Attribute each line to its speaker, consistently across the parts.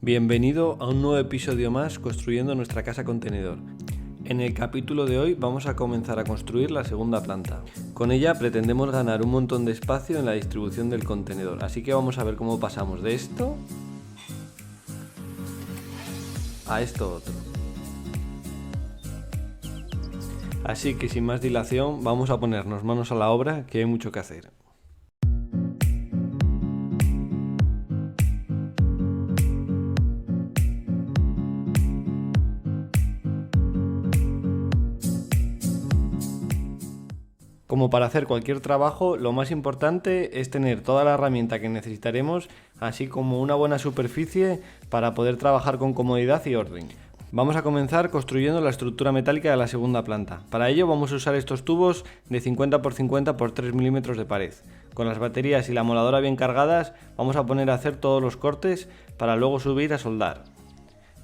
Speaker 1: Bienvenido a un nuevo episodio más construyendo nuestra casa contenedor. En el capítulo de hoy vamos a comenzar a construir la segunda planta. Con ella pretendemos ganar un montón de espacio en la distribución del contenedor, así que vamos a ver cómo pasamos de esto a esto otro. Así que sin más dilación vamos a ponernos manos a la obra, que hay mucho que hacer. Como para hacer cualquier trabajo, lo más importante es tener toda la herramienta que necesitaremos, así como una buena superficie para poder trabajar con comodidad y orden. Vamos a comenzar construyendo la estructura metálica de la segunda planta. Para ello vamos a usar estos tubos de 50 x 50 x 3 milímetros de pared. Con las baterías y la moladora bien cargadas, vamos a poner a hacer todos los cortes para luego subir a soldar.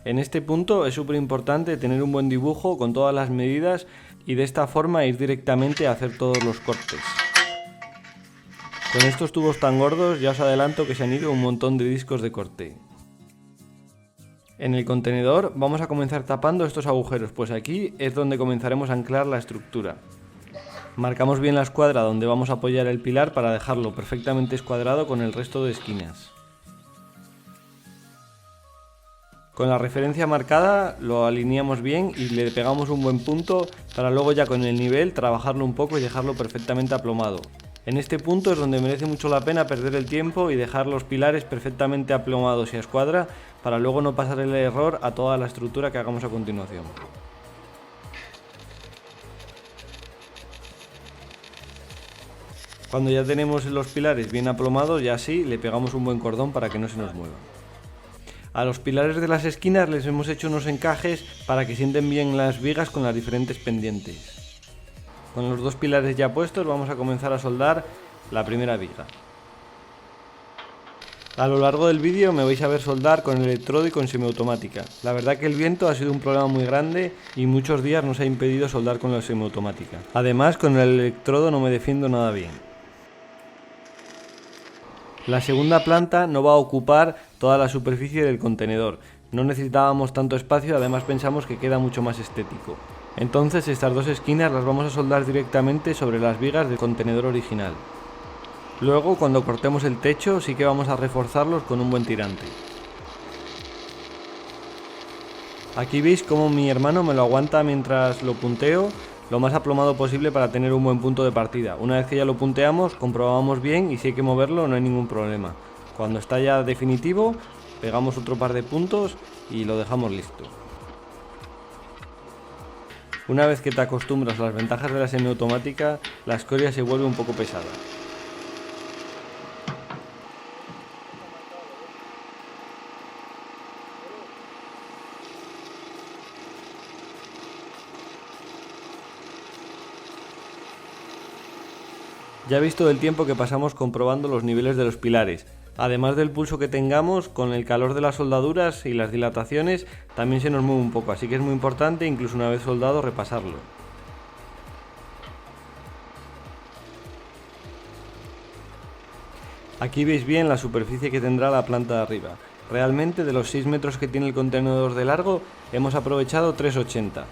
Speaker 1: En este punto es súper importante tener un buen dibujo con todas las medidas y de esta forma ir directamente a hacer todos los cortes. Con estos tubos tan gordos ya os adelanto que se han ido un montón de discos de corte. En el contenedor vamos a comenzar tapando estos agujeros, pues aquí es donde comenzaremos a anclar la estructura. Marcamos bien la escuadra donde vamos a apoyar el pilar para dejarlo perfectamente escuadrado con el resto de esquinas. Con la referencia marcada lo alineamos bien y le pegamos un buen punto para luego ya con el nivel trabajarlo un poco y dejarlo perfectamente aplomado. En este punto es donde merece mucho la pena perder el tiempo y dejar los pilares perfectamente aplomados y a escuadra para luego no pasar el error a toda la estructura que hagamos a continuación. Cuando ya tenemos los pilares bien aplomados, ya así le pegamos un buen cordón para que no se nos mueva. A los pilares de las esquinas les hemos hecho unos encajes para que sienten bien las vigas con las diferentes pendientes. Con los dos pilares ya puestos vamos a comenzar a soldar la primera viga. A lo largo del vídeo me vais a ver soldar con electrodo y con semiautomática. La verdad que el viento ha sido un problema muy grande y muchos días nos ha impedido soldar con la semiautomática. Además, con el electrodo no me defiendo nada bien. La segunda planta no va a ocupar toda la superficie del contenedor. No necesitábamos tanto espacio, además pensamos que queda mucho más estético. Entonces estas dos esquinas las vamos a soldar directamente sobre las vigas del contenedor original. Luego, cuando cortemos el techo, sí que vamos a reforzarlos con un buen tirante. Aquí veis cómo mi hermano me lo aguanta mientras lo punteo lo más aplomado posible para tener un buen punto de partida. Una vez que ya lo punteamos, comprobamos bien y si hay que moverlo no hay ningún problema. Cuando está ya definitivo, pegamos otro par de puntos y lo dejamos listo. Una vez que te acostumbras a las ventajas de la semiautomática, la escoria se vuelve un poco pesada. Ya he visto el tiempo que pasamos comprobando los niveles de los pilares. Además del pulso que tengamos, con el calor de las soldaduras y las dilataciones, también se nos mueve un poco, así que es muy importante, incluso una vez soldado, repasarlo. Aquí veis bien la superficie que tendrá la planta de arriba. Realmente de los 6 metros que tiene el contenedor de largo, hemos aprovechado 3,80.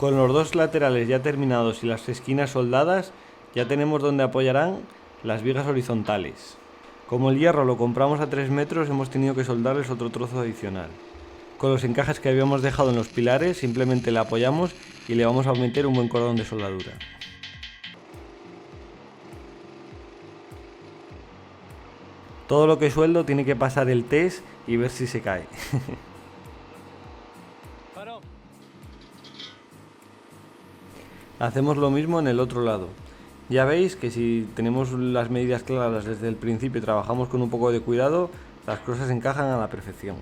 Speaker 1: Con los dos laterales ya terminados y las esquinas soldadas, ya tenemos donde apoyarán las vigas horizontales. Como el hierro lo compramos a 3 metros, hemos tenido que soldarles otro trozo adicional. Con los encajes que habíamos dejado en los pilares, simplemente le apoyamos y le vamos a meter un buen cordón de soldadura. Todo lo que sueldo tiene que pasar el test y ver si se cae. Hacemos lo mismo en el otro lado. Ya veis que si tenemos las medidas claras desde el principio y trabajamos con un poco de cuidado, las cosas encajan a la perfección.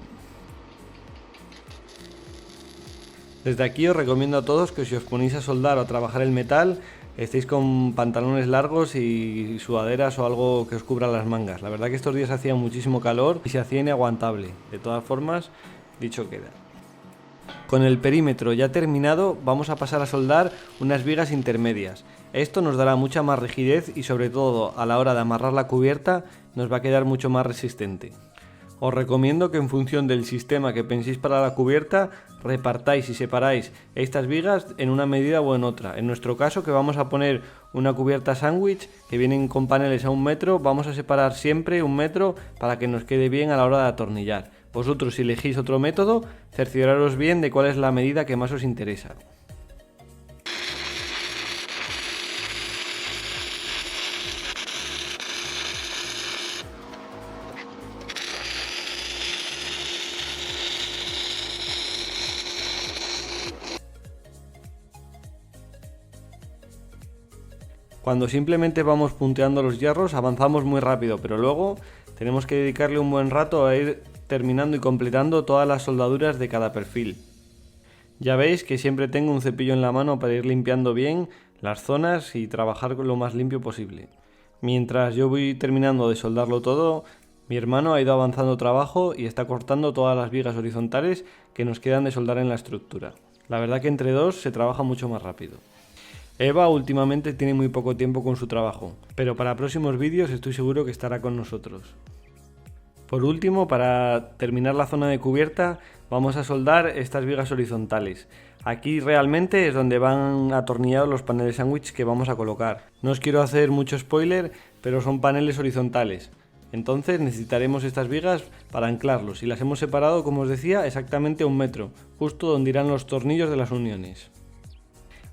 Speaker 1: Desde aquí os recomiendo a todos que si os ponéis a soldar o a trabajar el metal, estéis con pantalones largos y sudaderas o algo que os cubra las mangas. La verdad que estos días hacía muchísimo calor y se hacía inaguantable. De todas formas, dicho queda. Con el perímetro ya terminado, vamos a pasar a soldar unas vigas intermedias. Esto nos dará mucha más rigidez y sobre todo a la hora de amarrar la cubierta nos va a quedar mucho más resistente. Os recomiendo que en función del sistema que penséis para la cubierta, repartáis y separáis estas vigas en una medida o en otra. En nuestro caso, que vamos a poner una cubierta sándwich que vienen con paneles a 1 metro, vamos a separar siempre 1 metro para que nos quede bien a la hora de atornillar. Vosotros, si elegís otro método, cercioraros bien de cuál es la medida que más os interesa. Cuando simplemente vamos punteando los hierros avanzamos muy rápido, pero luego tenemos que dedicarle un buen rato a ir terminando y completando todas las soldaduras de cada perfil. Ya veis que siempre tengo un cepillo en la mano para ir limpiando bien las zonas y trabajar lo más limpio posible. Mientras yo voy terminando de soldarlo todo, mi hermano ha ido avanzando trabajo y está cortando todas las vigas horizontales que nos quedan de soldar en la estructura. La verdad que entre dos se trabaja mucho más rápido. Eva últimamente tiene muy poco tiempo con su trabajo, pero para próximos vídeos estoy seguro que estará con nosotros. Por último, para terminar la zona de cubierta, vamos a soldar estas vigas horizontales. Aquí realmente es donde van atornillados los paneles sándwich que vamos a colocar. No os quiero hacer mucho spoiler, pero son paneles horizontales. Entonces necesitaremos estas vigas para anclarlos y las hemos separado, como os decía, exactamente a 1 metro, justo donde irán los tornillos de las uniones.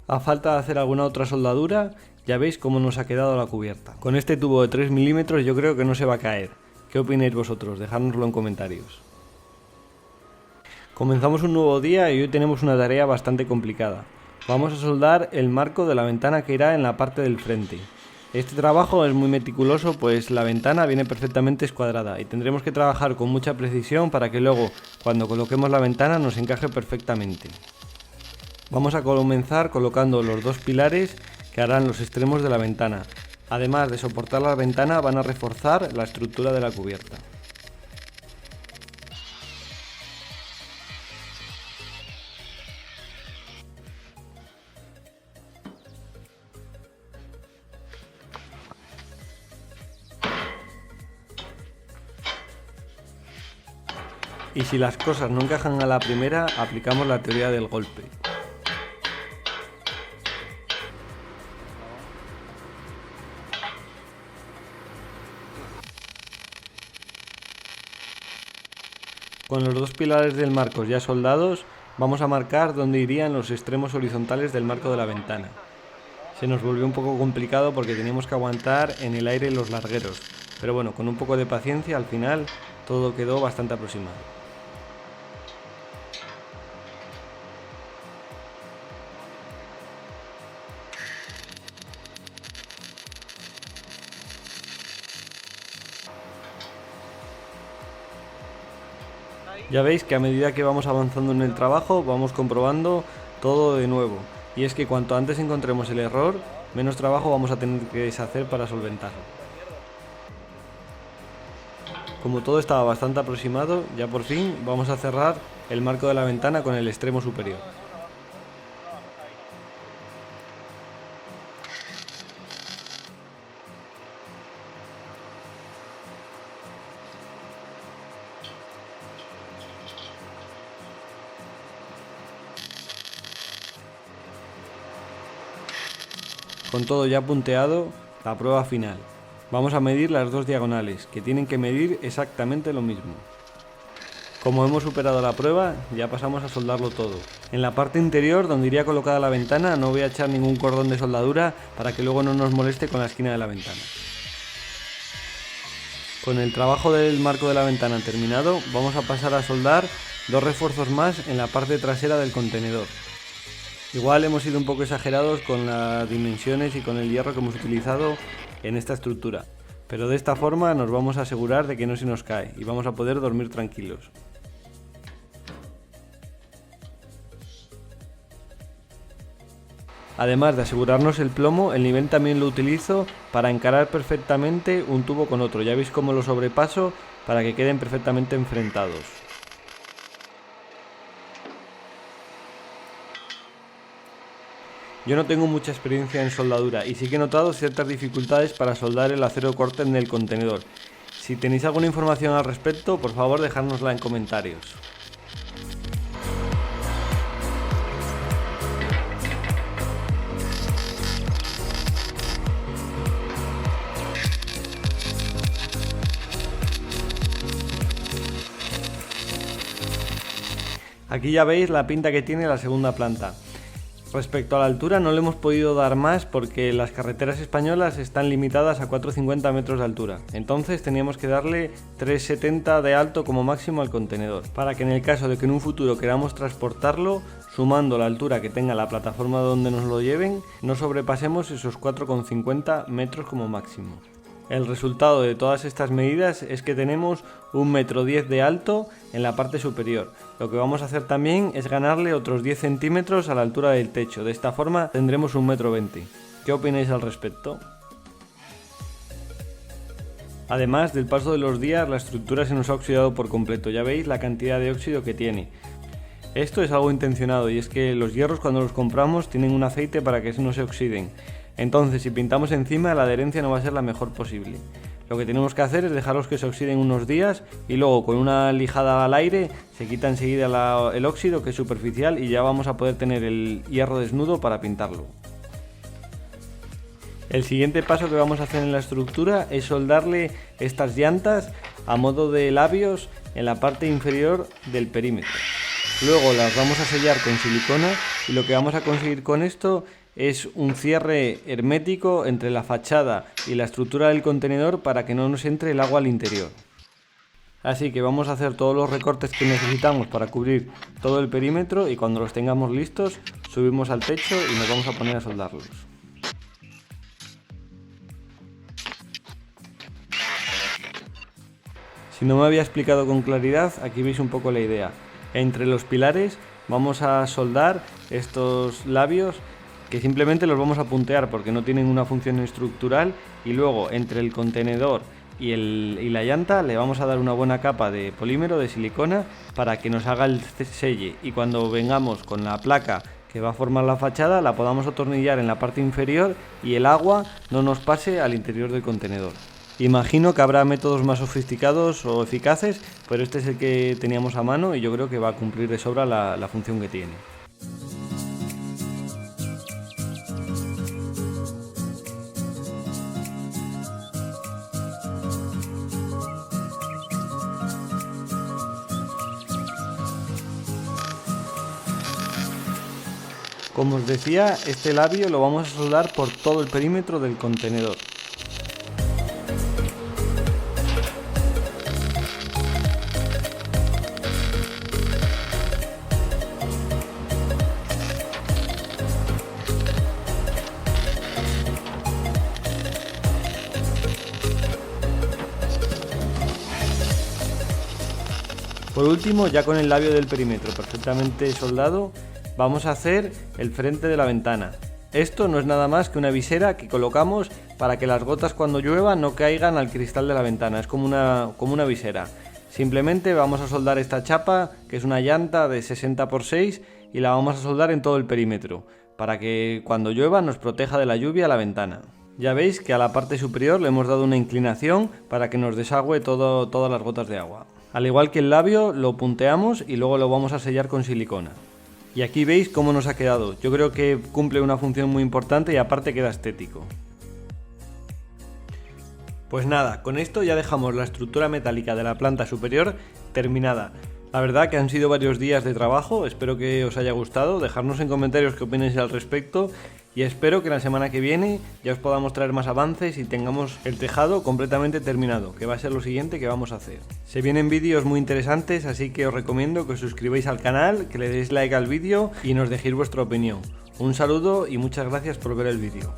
Speaker 1: A falta de hacer alguna otra soldadura, ya veis cómo nos ha quedado la cubierta. Con este tubo de 3 milímetros yo creo que no se va a caer. ¿Qué opináis vosotros? Dejádnoslo en comentarios. Comenzamos un nuevo día y hoy tenemos una tarea bastante complicada. Vamos a soldar el marco de la ventana que irá en la parte del frente. Este trabajo es muy meticuloso, pues la ventana viene perfectamente escuadrada y tendremos que trabajar con mucha precisión para que luego, cuando coloquemos la ventana, nos encaje perfectamente. Vamos a comenzar colocando los 2 pilares que harán los extremos de la ventana. Además de soportar la ventana, van a reforzar la estructura de la cubierta. Y si las cosas no encajan a la primera, aplicamos la teoría del golpe. Con los 2 pilares del marco ya soldados, vamos a marcar dónde irían los extremos horizontales del marco de la ventana. Se nos volvió un poco complicado porque teníamos que aguantar en el aire los largueros, pero bueno, con un poco de paciencia al final todo quedó bastante aproximado. Ya veis que a medida que vamos avanzando en el trabajo vamos comprobando todo de nuevo, y es que cuanto antes encontremos el error, menos trabajo vamos a tener que deshacer para solventarlo. Como todo estaba bastante aproximado, ya por fin vamos a cerrar el marco de la ventana con el extremo superior. Con todo ya punteado, la prueba final. Vamos a medir las 2 diagonales, que tienen que medir exactamente lo mismo. Como hemos superado la prueba, ya pasamos a soldarlo todo. En la parte interior, donde iría colocada la ventana, no voy a echar ningún cordón de soldadura para que luego no nos moleste con la esquina de la ventana. Con el trabajo del marco de la ventana terminado, vamos a pasar a soldar 2 refuerzos más en la parte trasera del contenedor. Igual hemos sido un poco exagerados con las dimensiones y con el hierro que hemos utilizado en esta estructura, pero de esta forma nos vamos a asegurar de que no se nos cae y vamos a poder dormir tranquilos. Además de asegurarnos el plomo, el nivel también lo utilizo para encarar perfectamente un tubo con otro. Ya veis cómo lo sobrepaso para que queden perfectamente enfrentados. Yo no tengo mucha experiencia en soldadura y sí que he notado ciertas dificultades para soldar el acero corte en el contenedor. Si tenéis alguna información al respecto, por favor dejárnosla en comentarios. Aquí ya veis la pinta que tiene la segunda planta. Respecto a la altura no le hemos podido dar más porque las carreteras españolas están limitadas a 4,50 metros de altura. Entonces teníamos que darle 3,70 de alto como máximo al contenedor, para que en el caso de que en un futuro queramos transportarlo, sumando la altura que tenga la plataforma donde nos lo lleven, no sobrepasemos esos 4,50 metros como máximo. El resultado de todas estas medidas es que tenemos 1,10 metro de alto en la parte superior. Lo que vamos a hacer también es ganarle otros 10 centímetros a la altura del techo. De esta forma tendremos 1,20 metro. ¿Qué opináis al respecto? Además, del paso de los días, la estructura se nos ha oxidado por completo. Ya veis la cantidad de óxido que tiene. Esto es algo intencionado y es que los hierros cuando los compramos tienen un aceite para que no se oxiden. Entonces, si pintamos encima, la adherencia no va a ser la mejor posible. Lo que tenemos que hacer es dejarlos que se oxiden unos días y luego con una lijada al aire se quita enseguida el óxido, que es superficial, y ya vamos a poder tener el hierro desnudo para pintarlo. El siguiente paso que vamos a hacer en la estructura es soldarle estas llantas a modo de labios en la parte inferior del perímetro. Luego las vamos a sellar con silicona y lo que vamos a conseguir con esto es un cierre hermético entre la fachada y la estructura del contenedor para que no nos entre el agua al interior. Así que vamos a hacer todos los recortes que necesitamos para cubrir todo el perímetro y cuando los tengamos listos subimos al techo y nos vamos a poner a soldarlos. Si no me había explicado con claridad, aquí veis un poco la idea. Entre los pilares vamos a soldar estos labios que simplemente los vamos a puntear porque no tienen una función estructural, y luego entre el contenedor y la llanta le vamos a dar una buena capa de polímero, de silicona, para que nos haga el selle, y cuando vengamos con la placa que va a formar la fachada la podamos atornillar en la parte inferior y el agua no nos pase al interior del contenedor. Imagino que habrá métodos más sofisticados o eficaces, pero este es el que teníamos a mano y yo creo que va a cumplir de sobra la función que tiene. Como os decía, este labio lo vamos a soldar por todo el perímetro del contenedor. Por último, ya con el labio del perímetro perfectamente soldado, vamos a hacer el frente de la ventana. Esto no es nada más que una visera que colocamos para que las gotas cuando llueva no caigan al cristal de la ventana, es como una visera. Simplemente vamos a soldar esta chapa, que es una llanta de 60×6, y la vamos a soldar en todo el perímetro, para que cuando llueva nos proteja de la lluvia la ventana. Ya veis que a la parte superior le hemos dado una inclinación para que nos desagüe todas las gotas de agua. Al igual que el labio, lo punteamos y luego lo vamos a sellar con silicona. Y aquí veis cómo nos ha quedado. Yo creo que cumple una función muy importante y aparte queda estético. Pues nada, con esto ya dejamos la estructura metálica de la planta superior terminada. La verdad que han sido varios días de trabajo, espero que os haya gustado, dejadnos en comentarios qué opináis al respecto y espero que la semana que viene ya os podamos traer más avances y tengamos el tejado completamente terminado, que va a ser lo siguiente que vamos a hacer. Se vienen vídeos muy interesantes, así que os recomiendo que os suscribáis al canal, que le deis like al vídeo y nos dejéis vuestra opinión. Un saludo y muchas gracias por ver el vídeo.